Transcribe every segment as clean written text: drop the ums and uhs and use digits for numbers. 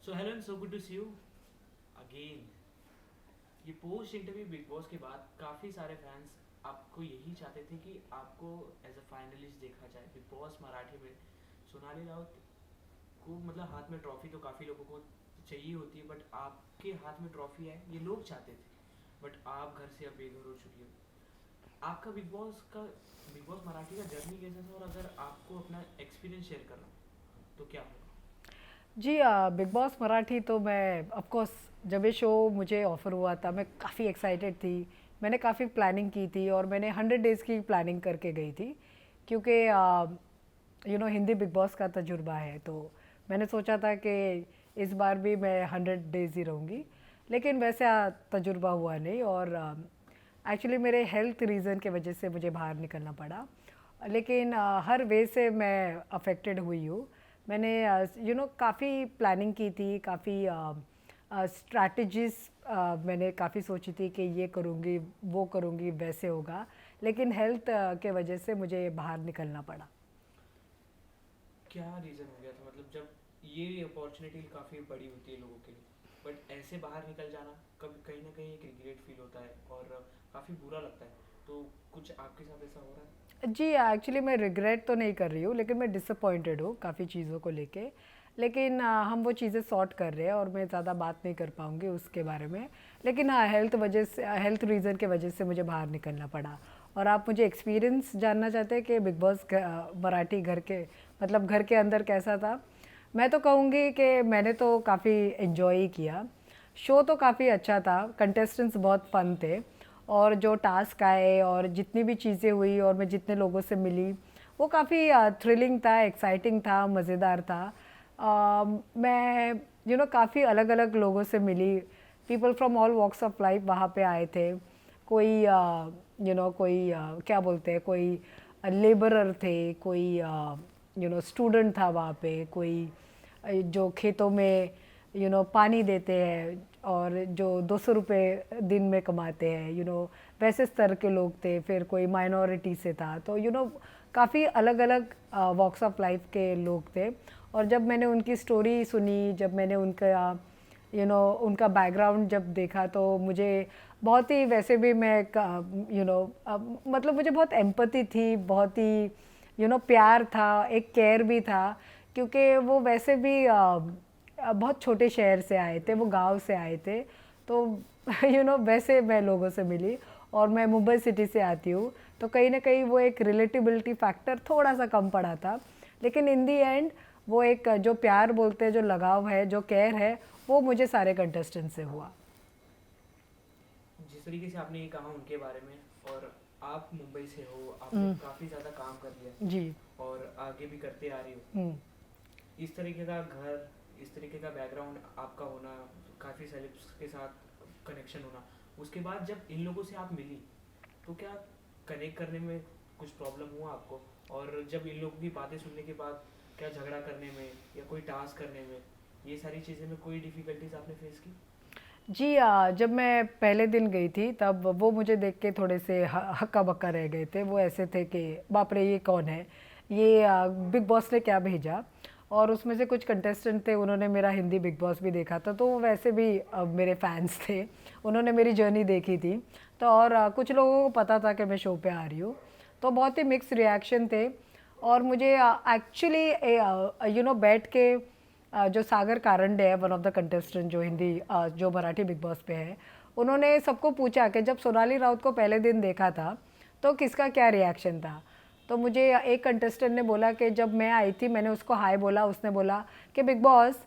So hello and so good to see you again. ये post interview Bigg Boss के बाद काफ़ी सारे फैंस आपको यही चाहते थे कि आपको एज अ फाइनलिस्ट देखा जाए बिग बॉस मराठी में। सोनाली राउत को मतलब हाथ में ट्रॉफी तो काफ़ी लोगों को चाहिए होती है, बट आपके हाथ में ट्रॉफी है ये लोग चाहते थे, बट आप घर से अब बेघर हो चुकी हो। आपका बिग बॉस मराठी का जर्नी कैसा था, और अगर आपको अपना एक्सपीरियंस शेयर करना हो तो क्या होगा? जी बिग बॉस मराठी तो मैं ऑफ कोर्स जब ये शो मुझे ऑफ़र हुआ था मैं काफ़ी एक्साइटेड थी। मैंने काफ़ी प्लानिंग की थी और मैंने 100 डेज़ की प्लानिंग करके गई थी क्योंकि हिंदी बिग बॉस का तजुर्बा है, तो मैंने सोचा था कि इस बार भी मैं 100 डेज़ ही रहूँगी। लेकिन वैसे तजुर्बा हुआ नहीं और एक्चुअली मेरे हेल्थ रीज़न के वजह से मुझे बाहर निकलना पड़ा। लेकिन हर वे से मैं अफेक्टेड हुई हूँ। मैंने काफ़ी प्लानिंग की थी, काफ़ी स्ट्रैटेजीज मैंने काफ़ी सोची थी कि ये करूँगी वो करूँगी वैसे होगा, लेकिन हेल्थ के वजह से मुझे बाहर निकलना पड़ा। क्या रीज़न हो गया था, मतलब जब ये अपॉर्चुनिटी काफ़ी बड़ी होती है लोगों के लिए, बट ऐसे बाहर निकल जाना कभी कहीं ना कहीं एक रिग्रेट फील होता है और काफ़ी बुरा लगता है। तो कुछ आपके साथ ऐसा हो रहा है? जी एक्चुअली मैं रिग्रेट तो नहीं कर रही हूँ, लेकिन मैं डिसअपॉइंटेड हूँ काफ़ी चीज़ों को लेके। लेकिन हम वो चीज़ें सॉर्ट कर रहे हैं और मैं ज़्यादा बात नहीं कर पाऊँगी उसके बारे में। लेकिन हाँ, हेल्थ रीज़न के वजह से मुझे बाहर निकलना पड़ा। और आप मुझे एक्सपीरियंस जानना चाहते हैं कि बिग बॉस मराठी घर के मतलब घर के अंदर कैसा था। मैं तो कहूँगी कि मैंने तो काफ़ी इन्जॉय ही किया। शो तो काफ़ी अच्छा था, कंटेस्टेंट्स बहुत फन थे और जो टास्क आए और जितनी भी चीज़ें हुई और मैं जितने लोगों से मिली वो काफ़ी थ्रिलिंग था, एक्साइटिंग था, मज़ेदार था। मैं काफ़ी अलग अलग लोगों से मिली। People from all walks of life वहाँ पे आए थे। कोई कोई क्या बोलते हैं, कोई लेबरर थे, कोई स्टूडेंट था वहाँ पे, कोई जो खेतों में पानी देते हैं और जो 200 रुपये दिन में कमाते हैं, वैसे स्तर के लोग थे। फिर कोई माइनॉरिटी से था, तो काफ़ी अलग अलग वॉक्स ऑफ लाइफ के लोग थे। और जब मैंने उनकी स्टोरी सुनी, जब मैंने उनका उनका बैकग्राउंड जब देखा, तो मुझे बहुत ही वैसे भी मैं मतलब मुझे बहुत एम्पैथी थी, बहुत ही प्यार था, एक केयर भी था। क्योंकि वो वैसे भी बहुत छोटे शहर से आए थे, वो गांव से आए थे। तो वैसे मैं लोगों से मिली और मैं मुंबई सिटी से आती हूँ, तो कहीं ना कहीं वो एक रिलेटिबिलिटी फैक्टर थोड़ा सा कम पड़ा था। लेकिन इन दी एंड वो एक जो प्यार बोलते हैं, जो लगाव है, जो केयर है, वो मुझे सारे कंटेस्टेंट से हुआ। जिस तरीके से आपने ये कहा उनके बारे में, और आप मुंबई से हो, आपने हम्म, काफ़ी ज़्यादा काम कर लिया है जी। और आगे भी करते आ रही हो। हम्म। इस तरीके का घर, इस तरीके का बैकग्राउंड आपका होना, काफ़ी सेलिब्स के साथ कनेक्शन होना, उसके बाद जब इन लोगों से आप मिली तो क्या कनेक्ट करने में कुछ प्रॉब्लम हुआ आपको? और जब इन लोगों की बातें सुनने के बाद क्या झगड़ा करने में या कोई टास्क करने में, ये सारी चीज़ें में कोई डिफ़िकल्टीज आपने फेस की? जी जब मैं पहले दिन गई थी तब वो मुझे देख के थोड़े से हक्का बक्का रह गए थे। वो ऐसे थे कि बाप रे ये कौन है, ये बिग बॉस ने क्या भेजा। और उसमें से कुछ कंटेस्टेंट थे, उन्होंने मेरा हिंदी बिग बॉस भी देखा था, तो वो वैसे भी मेरे फैंस थे। उन्होंने मेरी जर्नी देखी थी। तो और कुछ लोगों को पता था कि मैं शो पे आ रही हूँ, तो बहुत ही मिक्स रिएक्शन थे। और मुझे एक्चुअली बैठ के जो सागर कारंडे है, वन ऑफ द कंटेस्टेंट जो जो मराठी बिग बॉस पे है, उन्होंने सबको पूछा कि जब सोनाली राउत को पहले दिन देखा था तो किसका क्या रिएक्शन था। तो मुझे एक कंटेस्टेंट ने बोला कि जब मैं आई थी मैंने उसको हाय बोला, उसने बोला कि बिग बॉस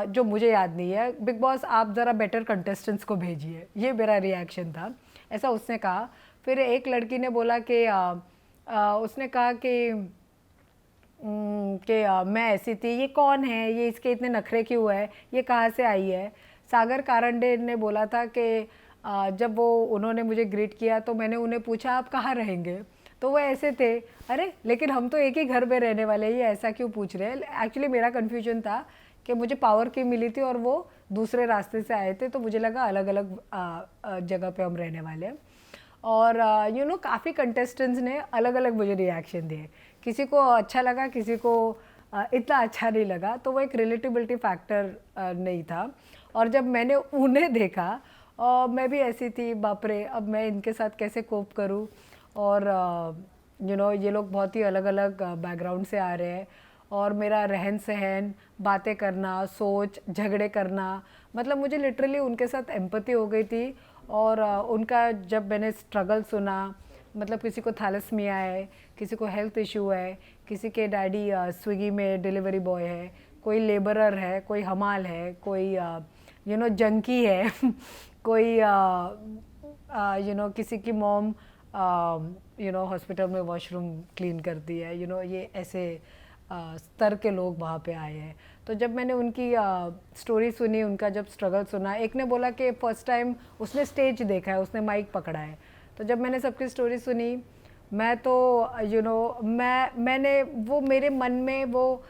जो मुझे याद नहीं है, बिग बॉस आप ज़रा बेटर कंटेस्टेंट्स को भेजिए, ये मेरा रिएक्शन था, ऐसा उसने कहा। फिर एक लड़की ने बोला कि उसने कहा कि कि मैं ऐसी थी, ये कौन है, ये इसके इतने नखरे क्यों है, ये कहाँ से आई है। सागर कारंडे ने बोला था कि जब वो उन्होंने मुझे ग्रीट किया तो मैंने उन्हें पूछा आप कहाँ रहेंगे, तो वो ऐसे थे, अरे लेकिन हम तो एक ही घर में रहने वाले हैं, ये ऐसा क्यों पूछ रहे हैं। एक्चुअली मेरा कन्फ्यूजन था कि मुझे पावर की मिली थी और वो दूसरे रास्ते से आए थे, तो मुझे लगा अलग अलग जगह पे हम रहने वाले हैं। और काफ़ी कंटेस्टेंट्स ने अलग अलग मुझे रिएक्शन दिए, किसी को अच्छा लगा, किसी को इतना अच्छा नहीं लगा, तो वो एक रिलेटेबिलिटी फैक्टर नहीं था। और जब मैंने उन्हें देखा और मैं भी ऐसी थी, बाप रे अब मैं इनके साथ कैसे कोप करूं। और ये लोग बहुत ही अलग अलग बैकग्राउंड से आ रहे हैं, और मेरा रहन सहन, बातें करना, सोच, झगड़े करना, मतलब मुझे लिटरली उनके साथ एम्पैथी हो गई थी। और उनका जब मैंने स्ट्रगल सुना, मतलब किसी को थैलेसीमिया है, किसी को हेल्थ इशू है, किसी के डैडी स्विगी में डिलीवरी बॉय है, कोई लेबरर है, कोई हमाल है, कोई जंकी है कोई किसी की मॉम हॉस्पिटल में वॉशरूम क्लीन करती है, ये ऐसे स्तर के लोग वहाँ पे आए हैं। तो जब मैंने उनकी स्टोरी सुनी, उनका जब स्ट्रगल सुना, एक ने बोला कि फर्स्ट टाइम उसने स्टेज देखा है, उसने माइक पकड़ा है। तो जब मैंने सबकी स्टोरी सुनी, मैं तो मैंने वो, मेरे मन में वो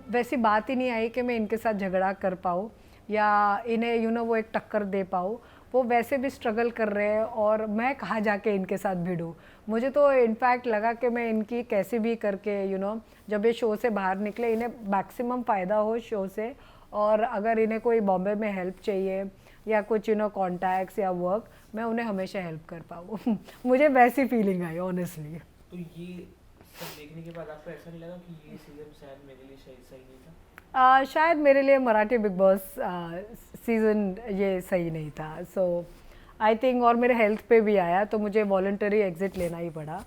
वैसी बात ही नहीं आई कि मैं इनके साथ झगड़ा कर पाऊँ या इन्हें वो एक टक्कर दे पाऊँ। वो वैसे भी स्ट्रगल कर रहे हैं और मैं कहाँ जाके इनके साथ भिड़ूँ। मुझे तो इनफैक्ट लगा कि मैं इनकी कैसे भी करके जब ये शो से बाहर निकले, इन्हें मैक्सिमम फ़ायदा हो शो से। और अगर इन्हें कोई बॉम्बे में हेल्प चाहिए या कुछ कॉन्टैक्ट्स या वर्क, मैं उन्हें हमेशा हेल्प कर पाऊँ मुझे वैसी फीलिंग आई ऑनेस्टली। तो ये सब देखने के बाद आपको ऐसा नहीं लगा कि ये सीजन शायद मेरे लिए सही नहीं था? शायद मेरे लिए मराठी बिग बॉस सीज़न ये सही नहीं था। सो आई थिंक, और मेरे हेल्थ पे भी आया तो मुझे वॉलंटरी एग्ज़िट लेना ही पड़ा।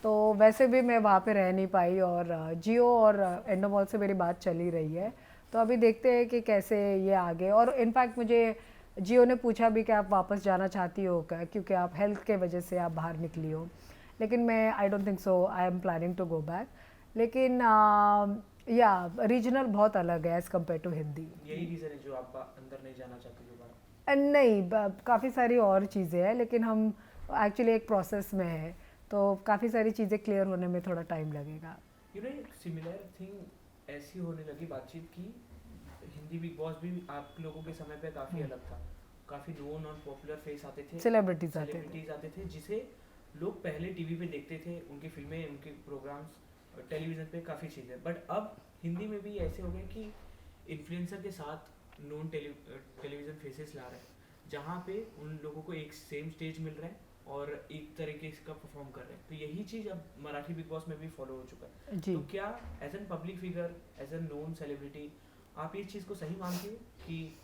तो वैसे भी मैं वहाँ पे रह नहीं पाई, और जियो और एंडोमॉल से मेरी बात चल ही रही है। तो अभी देखते हैं कि कैसे ये आगे। और इनफैक्ट मुझे जियो ने पूछा भी कि आप वापस जाना चाहती हो क्या, क्योंकि आप हेल्थ के वजह से आप बाहर निकली हो। लेकिन मैं I don't think so, I am planning to go back. लेकिन या रीजनल बहुत अलग है एज़ कम्पेयर टू हिंदी। यही रीज़न है जो आप अंदर नहीं जाना चाहते दोबारा? नहीं, काफ़ी सारी और चीज़ें हैं, लेकिन हम एक्चुअली एक प्रोसेस में है, तो काफ़ी सारी चीज़ें क्लियर होने में थोड़ा टाइम लगेगा। एक सिमिलर थिंग ऐसी होने लगी बातचीत की, हिंदी बिग बॉस भी आप लोगों के समय पे काफ़ी अलग था। काफ़ी नोन और पॉपुलर फेस आते थे, सेलिब्रिटीज़ आते थे जिसे लोग पहले टीवी पे देखते थे, उनकी फिल्में, उनके प्रोग्राम्स, टेलीविज़न पे काफ़ी चीज़ें। बट अब हिंदी में भी ऐसे हो गए कि इन्फ्लुएंसर के साथ नोन टेलीविज़न फेसेस ला रहे हैं, जहाँ पे उन लोगों को एक सेम स्टेज मिल रहा है और एक तरीके का परफॉर्म कर रहे हैं। तो यही चीज़ अब मराठी बिग बॉस में भी फॉलो हो चुका है जी। तो क्या as an public figure, as an known celebrity, आप इस चीज़ को सही मानती हो कि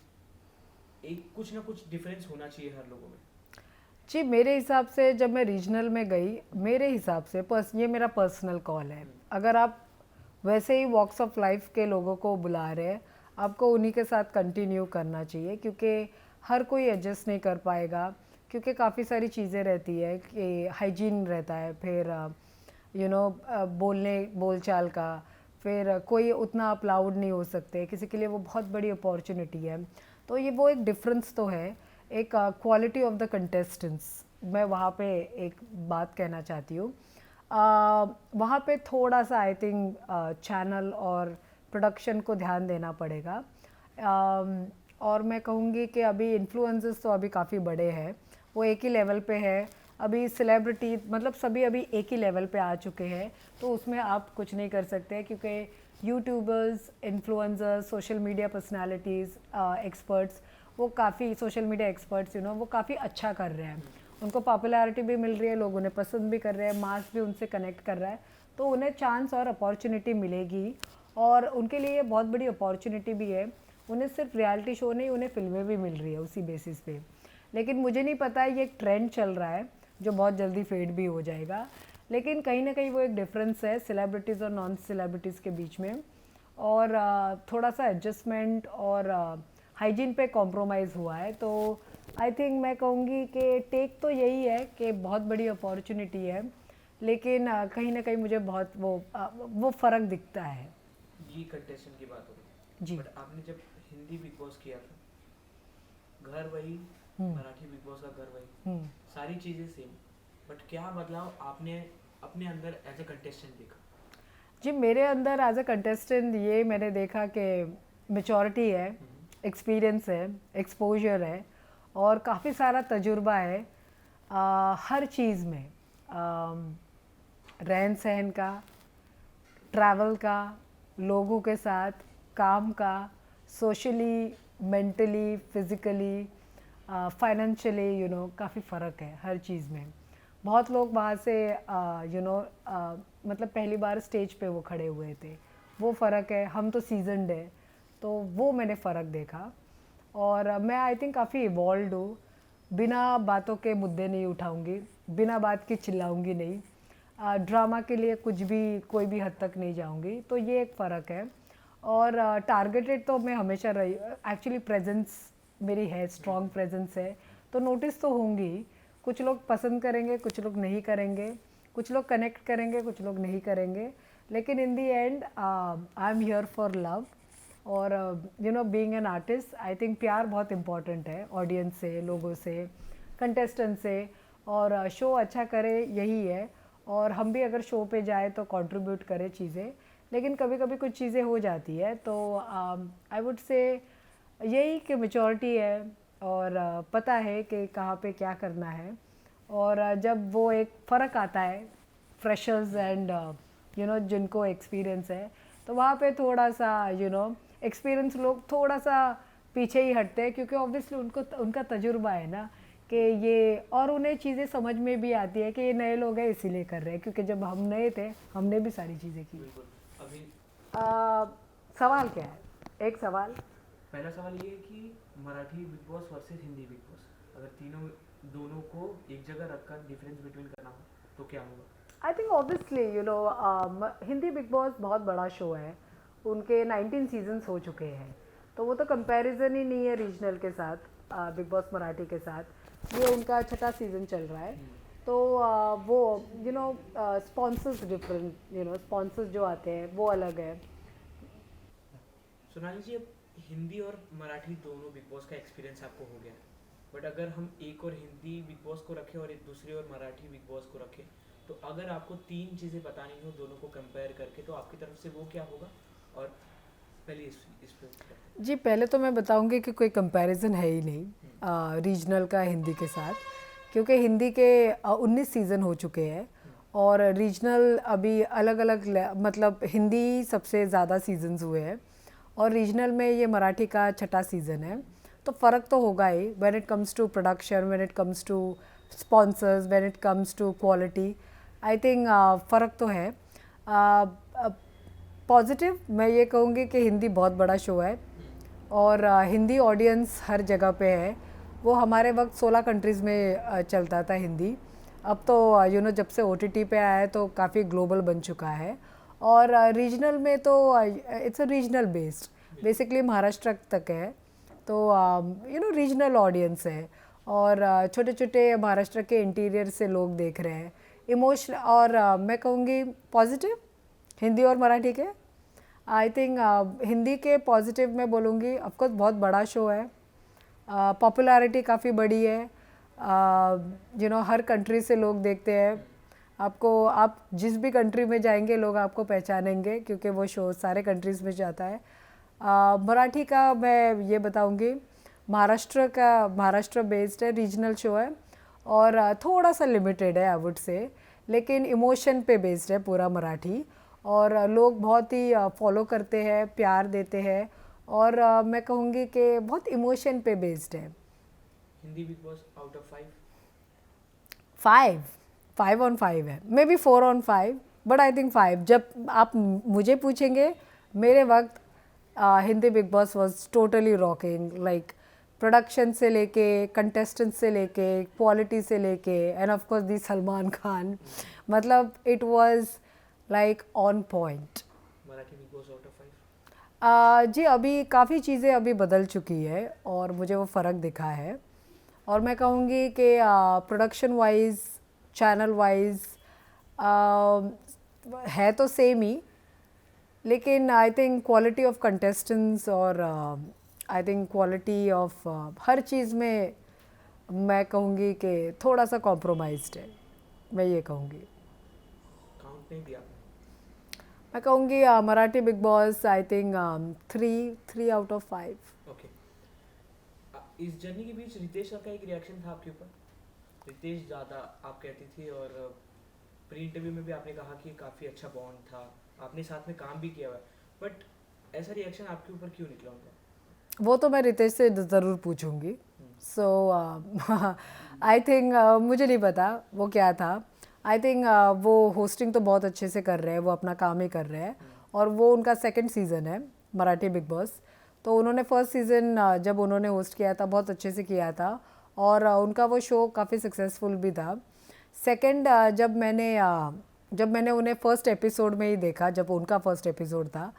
एक कुछ ना कुछ डिफरेंस होना चाहिए हर लोगों में? जी, मेरे हिसाब से जब मैं रीजनल में गई, मेरे हिसाब से ये मेरा पर्सनल कॉल है। अगर आप वैसे ही वॉक्स ऑफ लाइफ के लोगों को बुला रहे हैं, आपको उन्हीं के साथ कंटिन्यू करना चाहिए, क्योंकि हर कोई एडजस्ट नहीं कर पाएगा। क्योंकि काफ़ी सारी चीज़ें रहती है कि हाइजीन रहता है, फिर बोल चाल का, फिर कोई उतना अप्लाउड नहीं हो सकते, किसी के लिए वो बहुत बड़ी अपॉर्चुनिटी है। तो ये वो एक डिफरेंस तो है, एक क्वालिटी ऑफ द कंटेस्टेंट्स। मैं वहाँ पे एक बात कहना चाहती हूँ, वहाँ पे थोड़ा सा आई थिंक चैनल और प्रोडक्शन को ध्यान देना पड़ेगा। और मैं कहूँगी कि अभी इन्फ्लुएंसर्स तो अभी काफ़ी बड़े हैं, वो एक ही लेवल पे है। अभी सेलिब्रिटी मतलब सभी अभी एक ही लेवल पे आ चुके हैं, तो उसमें आप कुछ नहीं कर सकते, क्योंकि YouTubers, influencers, social media personalities, experts, वो काफ़ी सोशल मीडिया एक्सपर्ट्स वो काफ़ी अच्छा कर रहे हैं। उनको पॉपुलैरिटी भी मिल रही है, लोग उन्हें पसंद भी कर रहे हैं, मास भी उनसे कनेक्ट कर रहा है, तो उन्हें चांस और अपॉर्चुनिटी मिलेगी। और उनके लिए ये बहुत बड़ी अपॉर्चुनिटी भी है। उन्हें सिर्फ रियलिटी शो नहीं, उन्हें फिल्में भी मिल रही है उसी बेसिस पे। लेकिन मुझे नहीं पता ये एक ट्रेंड चल रहा है जो बहुत जल्दी फेड भी हो जाएगा। लेकिन कहीं ना कहीं वो एक डिफरेंस है सेलिब्रिटीज़ और नॉन सेलिब्रिटीज़ के बीच में, और थोड़ा सा एडजस्टमेंट और हाइजीन पे कॉम्प्रोमाइज़ हुआ है। तो आई थिंक मैं कहूँगी कि टेक तो यही है कि बहुत बड़ी अपॉर्चुनिटी है, लेकिन कहीं ना कहीं मुझे बहुत वो फ़र्क दिखता है। ये कंटेस्टेंट की बात हो रही जी। बट आपने जब हिंदी बिग बॉस किया था, घर वही, मराठी बिग बॉस का घर वही, सारी चीज़ें सेम, बट क्या बदलाव आपने अपने अंदर एज ए कंटेस्टेंट देखा? जी, मेरे अंदर एज अ कंटेस्टेंट ये मैंने देखा कि मैच्योरिटी है, एक्सपीरियंस है, एक्सपोजर है, और काफ़ी सारा तजुर्बा है हर चीज़ में, रहन सहन का, ट्रैवल का, लोगों के साथ काम का, सोशली, मेंटली, फिज़िकली, फाइनेंशियली, काफ़ी फ़र्क है हर चीज़ में। बहुत लोग वहाँ से मतलब पहली बार स्टेज पे वो खड़े हुए थे, वो फ़र्क है। हम तो सीजनड है, तो वो मैंने फ़र्क देखा। और मैं आई थिंक काफ़ी इवॉल्व हूँ। बिना बातों के मुद्दे नहीं उठाऊंगी, बिना बात के चिल्लाऊंगी नहीं, ड्रामा के लिए कुछ भी कोई भी हद तक नहीं जाऊंगी, तो ये एक फ़र्क है। और टारगेटेड तो मैं हमेशा रही, एक्चुअली प्रेजेंस मेरी है, स्ट्रॉन्ग प्रेजेंस है, तो नोटिस तो होंगी। कुछ लोग पसंद करेंगे, कुछ लोग नहीं करेंगे, कुछ लोग कनेक्ट करेंगे, कुछ लोग नहीं करेंगे, लेकिन in the end I am here for love. और being an artist, I think प्यार बहुत इम्पॉर्टेंट है ऑडियंस से, लोगों से, कंटेस्टेंट से। और शो अच्छा करे यही है। और हम भी अगर शो पे जाए तो कंट्रीब्यूट करें चीज़ें, लेकिन कभी कभी कुछ चीज़ें हो जाती है, तो आई वुड से यही कि मेचोरिटी है, और पता है कि कहाँ पे क्या करना है। और जब वो एक फ़र्क आता है फ्रेशर्स एंड जिनको एक्सपीरियंस है, तो वहाँ पे थोड़ा सा एक्सपीरियंस लोग थोड़ा सा पीछे ही हटते हैं, क्योंकि ऑब्वियसली उनको उनका तजुर्बा है ना कि ये, और उन्हें चीज़ें समझ में भी आती है कि ये नए लोग हैं इसीलिए कर रहे हैं, क्योंकि जब हम नए थे हमने भी सारी चीज़ें की। बिल्कुल। अभी सवाल क्या है? एक सवाल। पहला सवाल ये है कि Marathi big boss versus Hindi big boss, अगर दोनों को एक जगह रखकर डिफरेंस बिटवीन करना हो तो क्या होगा? I think obviously Hindi big boss बहुत बड़ा शो है, उनके 19 सीजन्स हो चुके हैं, तो वो तो कंपैरिजन ही नहीं है रीजनल के साथ, बिग बॉस मराठी के साथ। ये उनका छठा सीज़न चल रहा है, तो वो स्पॉन्सर्स डिफरेंट, स्पॉन्सर्स जो आते हैं वो अलग है। सोनाली जी, अब हिंदी और मराठी दोनों बिग बॉस का एक्सपीरियंस आपको हो गया, बट अगर हम एक और हिंदी बिग बॉस को रखें और एक दूसरी और मराठी बिग बॉस को रखें, तो अगर आपको तीन चीज़ें बतानी हो दोनों को कंपेयर करके, तो आपकी तरफ से वो क्या होगा? और पहले इस पे करते हैं। जी, पहले तो मैं बताऊंगी कि कोई कंपैरिजन है ही नहीं रीजनल का हिंदी के साथ, क्योंकि हिंदी के 19 सीज़न हो चुके हैं, और रीजनल अभी अलग अलग, मतलब हिंदी सबसे ज़्यादा सीजन्स हुए हैं, और रीजनल में ये मराठी का छठा सीज़न है, तो फ़र्क तो होगा ही when it comes to production, when it comes to sponsors, when it comes to quality. I think फ़र्क तो है। पॉजिटिव मैं ये कहूँगी कि हिंदी बहुत बड़ा शो है, और हिंदी ऑडियंस हर जगह पे है। वो हमारे वक्त 16 कंट्रीज़ में चलता था हिंदी, अब तो जब से OTT पे आया है तो काफ़ी ग्लोबल बन चुका है। और रीजनल में तो it's a regional based, basically Maharashtra तक है, तो रीजनल ऑडियंस है, और छोटे छोटे महाराष्ट्र के इंटीरियर से लोग देख रहे हैं। इमोशन, और मैं कहूँगी पॉजिटिव हिंदी और मराठी के। आई थिंक हिंदी के पॉजिटिव में बोलूँगी, ऑफकोर्स बहुत बड़ा शो है, पॉपुलैरिटी काफ़ी बड़ी है, हर कंट्री से लोग देखते हैं आपको। आप जिस भी कंट्री में जाएंगे लोग आपको पहचानेंगे, क्योंकि वो शो सारे कंट्रीज़ में जाता है। मराठी का मैं ये बताऊँगी, महाराष्ट्र बेस्ड है, रीजनल शो है, और थोड़ा सा लिमिटेड है आई वुड से, लेकिन इमोशन पे बेस्ड है पूरा मराठी, और लोग बहुत ही फॉलो करते हैं, प्यार देते हैं, और मैं कहूँगी कि बहुत इमोशन पे बेस्ड है। Hindi big boss out of 5? 5 on 5 है, may be 4 on 5, but I think 5। जब आप मुझे पूछेंगे, मेरे वक्त Hindi big boss was totally rocking, like production से लेके, कंटेस्टेंट से लेके, क्वालिटी से लेके, एंड ऑफ कोर्स दी सलमान खान, मतलब it was like on point. Marathi big boss out of 5? जी, अभी काफ़ी चीज़ें अभी बदल चुकी है, और मुझे वो फ़र्क दिखा है, और मैं कहूँगी कि प्रोडक्शन वाइज, चैनल वाइज है तो सेम ही, लेकिन I think quality of contestants, और आई थिंक क्वालिटी ऑफ हर चीज़ में मैं कहूँगी कि थोड़ा सा कॉम्प्रोमाइज्ड है, मैं ये कहूँगी। काउंट नहीं दिया आपने? मैं कहूँगी Marathi big boss I think 3 out of 5। Okay. इस जर्नी के बीच रितेश सर का एक रिएक्शन था आपके ऊपर, रितेश ज़्यादा आप कहती थी, और प्री इंटरव्यू में भी आपने कहा कि काफ़ी अच्छा बॉन्ड था, आपने साथ में काम भी किया हुआ है, बट ऐसा रिएक्शन आपके ऊपर क्यों निकला उनका? वो तो मैं रितेश से ज़रूर पूछूंगी. सो आई थिंक मुझे नहीं पता वो क्या था. आई थिंक वो होस्टिंग तो बहुत अच्छे से कर रहे हैं, वो अपना काम ही कर रहे हैं. और वो उनका सेकंड सीज़न है मराठी बिग बॉस. तो उन्होंने फर्स्ट सीज़न जब उन्होंने होस्ट किया था बहुत अच्छे से किया था, और उनका वो शो काफ़ी सक्सेसफुल भी था. सेकंड जब मैंने उन्हें फर्स्ट एपिसोड में ही देखा, जब उनका फर्स्ट एपिसोड था,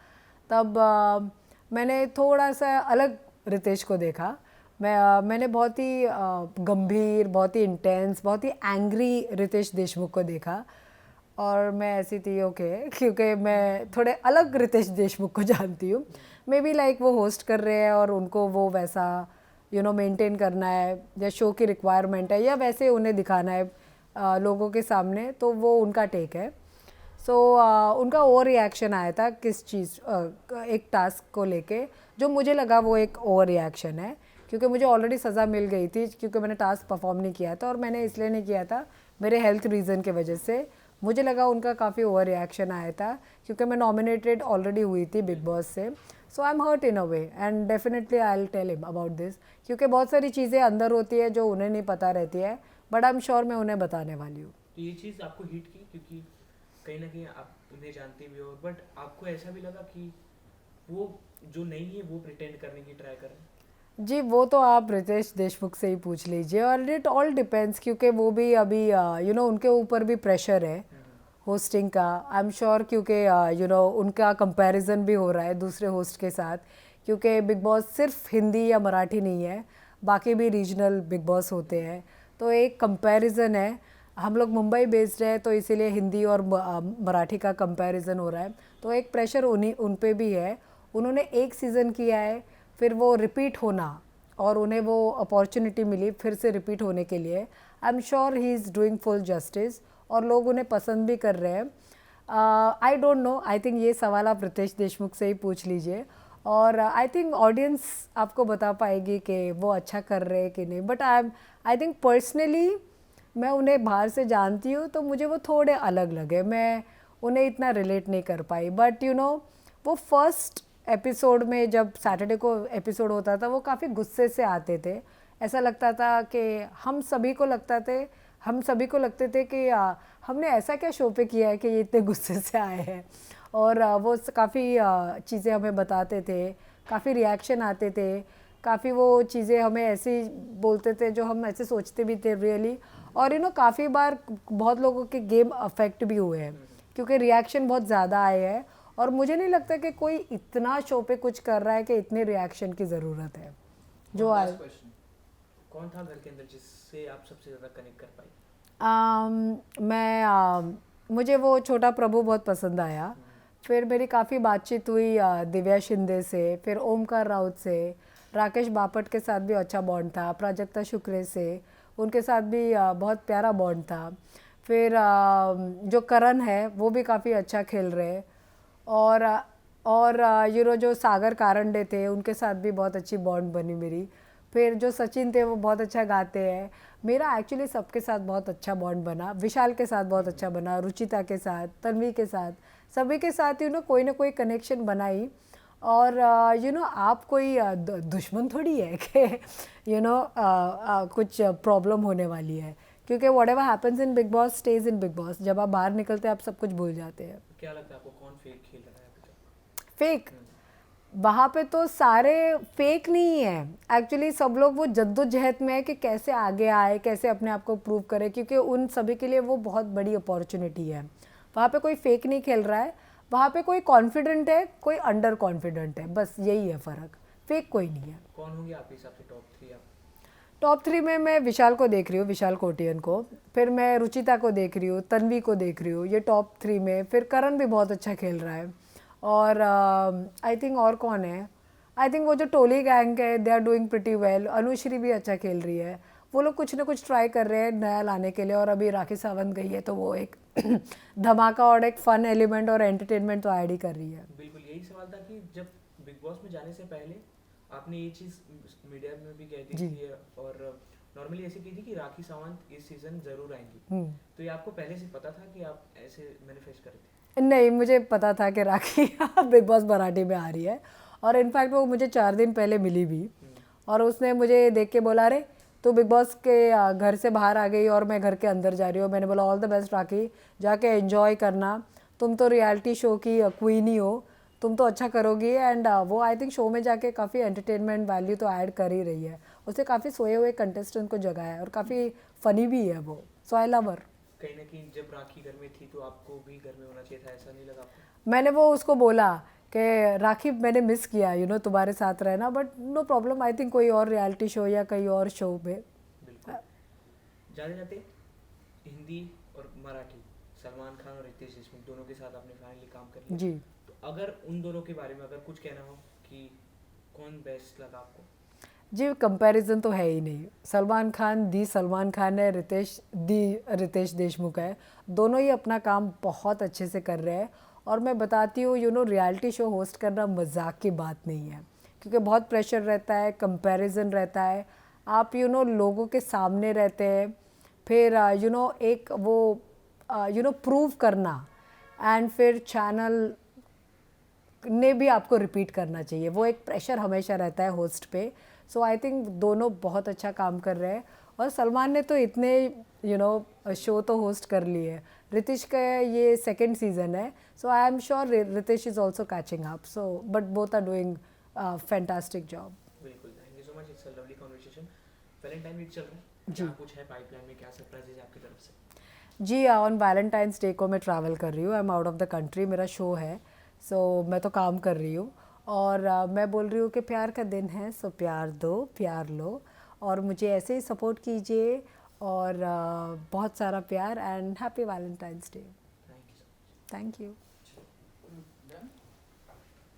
तब मैंने थोड़ा सा अलग रितेश को देखा. मैंने बहुत ही गंभीर, बहुत ही इंटेंस, बहुत ही एंग्री रितेश देशमुख को देखा. और मैं ऐसी थी ओके क्योंकि मैं थोड़े अलग रितेश देशमुख को जानती हूँ. मे बी लाइक वो होस्ट कर रहे हैं और उनको वो वैसा मेंटेन करना है, या शो की रिक्वायरमेंट है, या वैसे उन्हें दिखाना है लोगों के सामने. तो वो उनका टेक है. सो उनका ओवर रिएक्शन आया था किस चीज़, एक टास्क को लेके, जो मुझे लगा वो एक ओवर रिएक्शन है, क्योंकि मुझे ऑलरेडी सज़ा मिल गई थी क्योंकि मैंने टास्क परफॉर्म नहीं किया था. और मैंने इसलिए नहीं किया था मेरे हेल्थ रीज़न के वजह से. मुझे लगा उनका काफ़ी ओवर रिएक्शन आया था क्योंकि मैं नॉमिनेटेड ऑलरेडी हुई थी बिग बॉस से. So I am hurt in a way, and definitely I will tell him about this, क्योंकि बहुत सारी चीज़ें अंदर होती है जो उन्हें नहीं पता रहती है, बट आई एम श्योर मैं उन्हें बताने वाली हूँ. तो ये चीज़ आपको हिट की क्योंकि कहीं ना कहीं आप उन्हें जानते भी हो, बट आपको ऐसा भी लगा कि वो जो नहीं है वो प्रिटेंड करने की ट्राई कर रहे हैं? जी, वो तो आप रितेश देशमुख से ही पूछ लीजिए. और इट ऑल डिपेंड्स, क्योंकि वो भी अभी उनके ऊपर भी प्रेशर है होस्टिंग का, आई एम श्योर. क्योंकि उनका कंपैरिजन भी हो रहा है दूसरे होस्ट के साथ, क्योंकि बिग बॉस सिर्फ हिंदी या मराठी नहीं है, बाकी भी रीजनल बिग बॉस होते हैं. तो एक कंपैरिजन है. हम लोग मुंबई बेस्ड है तो इसीलिए हिंदी और मराठी का कंपैरिजन हो रहा है. तो एक प्रेशर उन पे भी है. उन्होंने एक सीज़न किया है, फिर वो रिपीट होना, और उन्हें वो अपॉर्चुनिटी मिली फिर से रिपीट होने के लिए. आई am sure he is doing full justice, और लोग उन्हें पसंद भी कर रहे हैं. I don't know, I think ये सवाल आप रितेश देशमुख से ही पूछ लीजिए, और आई थिंक ऑडियंस आपको बता पाएगी कि वो अच्छा कर रहे हैं कि नहीं. बट आई थिंक पर्सनली मैं उन्हें बाहर से जानती हूँ तो मुझे वो थोड़े अलग लगे, मैं उन्हें इतना रिलेट नहीं कर पाई. बट वो फर्स्ट एपिसोड में जब सैटरडे को एपिसोड होता था वो काफ़ी गुस्से से आते थे. ऐसा लगता था कि हम सभी को लगते थे कि हमने ऐसा क्या शो पे किया है कि ये इतने गुस्से से आए हैं. और वो काफ़ी चीज़ें हमें बताते थे, काफ़ी रिएक्शन आते थे, काफ़ी वो चीज़ें हमें ऐसे बोलते थे जो हम ऐसे सोचते भी थे रियली. और काफ़ी बार बहुत लोगों के गेम अफेक्ट भी हुए हैं क्योंकि रिएक्शन बहुत ज़्यादा आए हैं. और मुझे नहीं लगता कि कोई इतना शो पे कुछ कर रहा है कि इतने रिएक्शन की ज़रूरत है. जो Last question. कौन था घर के अंदर जिससे आप सबसे ज़्यादा कनेक्ट कर पाई? मुझे वो छोटा प्रभु बहुत पसंद आया. फिर मेरी काफ़ी बातचीत हुई दिव्या शिंदे से, फिर ओमकार राउत से, राकेश बापट के साथ भी अच्छा बॉन्ड था, प्राजक्ता शुक्रे से, उनके साथ भी बहुत प्यारा बॉन्ड था. फिर जो करण है वो भी काफ़ी अच्छा खेल रहे. और जो सागर कारंडे थे उनके साथ भी बहुत अच्छी बॉन्ड बनी मेरी. फिर जो सचिन थे वो बहुत अच्छा गाते हैं. मेरा एक्चुअली सबके साथ बहुत अच्छा बॉन्ड बना. विशाल के साथ बहुत अच्छा बना, रुचिता के साथ, तन्वी के साथ, सभी के साथ कोई ना कोई कनेक्शन बनाई. और आप कोई दुश्मन थोड़ी है कि कुछ प्रॉब्लम होने वाली है, क्योंकि what ever happens in big boss stage in big boss. जब आप बाहर निकलते हैं आप सब कुछ भूल जाते हैं. क्या लगता है आपको कौन फेक खेल रहा है अभी तक? फेक वहाँ पे तो सारे फेक नहीं है एक्चुअली. सब लोग वो जद्दोजहद में है कि कैसे आगे आए, कैसे अपने आप को प्रूव करे, क्योंकि उन सभी के लिए वो बहुत बड़ी अपॉर्चुनिटी है. वहाँ पे कोई फेक नहीं खेल रहा है. वहाँ पे कोई कॉन्फिडेंट है, कोई अंडर कॉन्फिडेंट है, बस यही है फ़र्क. फेक कोई नहीं है. कौन होंगे आपके हिसाब से टॉप 3? आप टॉप 3 में मैं विशाल को देख रही हूँ, विशाल कोटियन को. फिर मैं रुचिता को देख रही हूँ, तन्वी को देख रही हूँ, ये टॉप 3 में. फिर करण भी बहुत अच्छा खेल रहा है. और आई थिंक और कौन है, आई थिंक वो जो टोली गैंग है they are doing pretty well. Anushree भी अच्छा खेल रही है. वो लोग कुछ ना कुछ ट्राई कर रहे हैं नया लाने के लिए. और अभी राखी सावंत गई है तो वो एक धमाका और एक फन एलिमेंट और एंटरटेनमेंट तो ऐड ही कर रही है. बिल्कुल यही सवाल था कि जब बिग बॉस में जाने से पहले आपने ये चीज़ मीडिया में भी कह दी थी और नॉर्मली ऐसे की थी कि राखी सावंत इस सीज़न ज़रूर आएंगी. तो ये आपको पहले से पता था कि आप ऐसे मैनिफेस्ट कर रहे थे? नहीं, मुझे पता था कि राखी बिग बॉस मराठी में आ रही है, और इनफैक्ट वो मुझे 4 दिन पहले मिली भी, और उसने मुझे देख के बोला, अरे तू बिग बॉस के घर से बाहर आ गई और मैं घर के अंदर जा रही हूँ। मैंने बोला ऑल द बेस्ट राखी, जाके एंजॉय करना, तुम तो रियलिटी शो की क्वीन ही हो, तुम तो अच्छा करोगी। एंड वो आई थिंक शो में जाके काफ़ी एंटरटेनमेंट वैल्यू तो ऐड कर ही रही है। उसने काफ़ी सोए हुए कंटेस्टेंट को जगाया है और काफ़ी फ़नी भी है वो, सो आई लव हर। कहीं ना कहीं जब राखी घर में थी तो आपको भी घर में होना चाहिए था, ऐसा नहीं लगा आपको? मैंने वो उसको बोला कि राखी मैंने मिस किया तुम्हारे साथ रहना, but no problem, I think कोई और रियलिटी शो या कहीं और शो में। बिल्कुल। जाते जाते हिंदी और मराठी, सलमान खान और रितेश देशमुख दोनों के साथ आपने फाइनली काम कर लिया जी तो अगर उन दोनों के बारे में अगर कुछ कहना हो कि कौन बेस्ट लगा आपको? जी, कंपैरिजन तो है ही नहीं। सलमान खान है, रितेश देशमुख है, दोनों ही अपना काम बहुत अच्छे से कर रहे हैं। और मैं बताती हूँ रियलिटी शो होस्ट करना मजाक की बात नहीं है, क्योंकि बहुत प्रेशर रहता है, कंपैरिजन रहता है, आप लोगों के सामने रहते हैं, फिर एक वो प्रूव करना, एंड फिर चैनल ने भी आपको रिपीट करना चाहिए, वो एक प्रेशर हमेशा रहता है होस्ट पे। सो आई थिंक दोनों बहुत अच्छा काम कर रहे हैं, और सलमान ने तो इतने शो तो होस्ट कर लिए है। रितेश का ये सेकंड सीजन है, so I am sure Riteish is also catching up, so but both are doing fantastic job. बिल्कुल, thank you so much, it's a lovely conversation. Valentine week चल रहा है, जी क्या कुछ है पाइपलाइन में, क्या सरप्राइजेज है आपकी तरफ से? जी, ऑन वैलेंटाइंस डे को मैं ट्रैवल कर रही हूँ, I am out of the country, मेरा शो है, सो मैं तो काम कर रही हूँ। और मैं बोल रही हूँ कि प्यार का दिन है, सो प्यार दो, प्यार लो, और मुझे ऐसे ही सपोर्ट कीजिए, और बहुत सारा प्यार, and happy Valentine's day. Thank you so much. Thank you.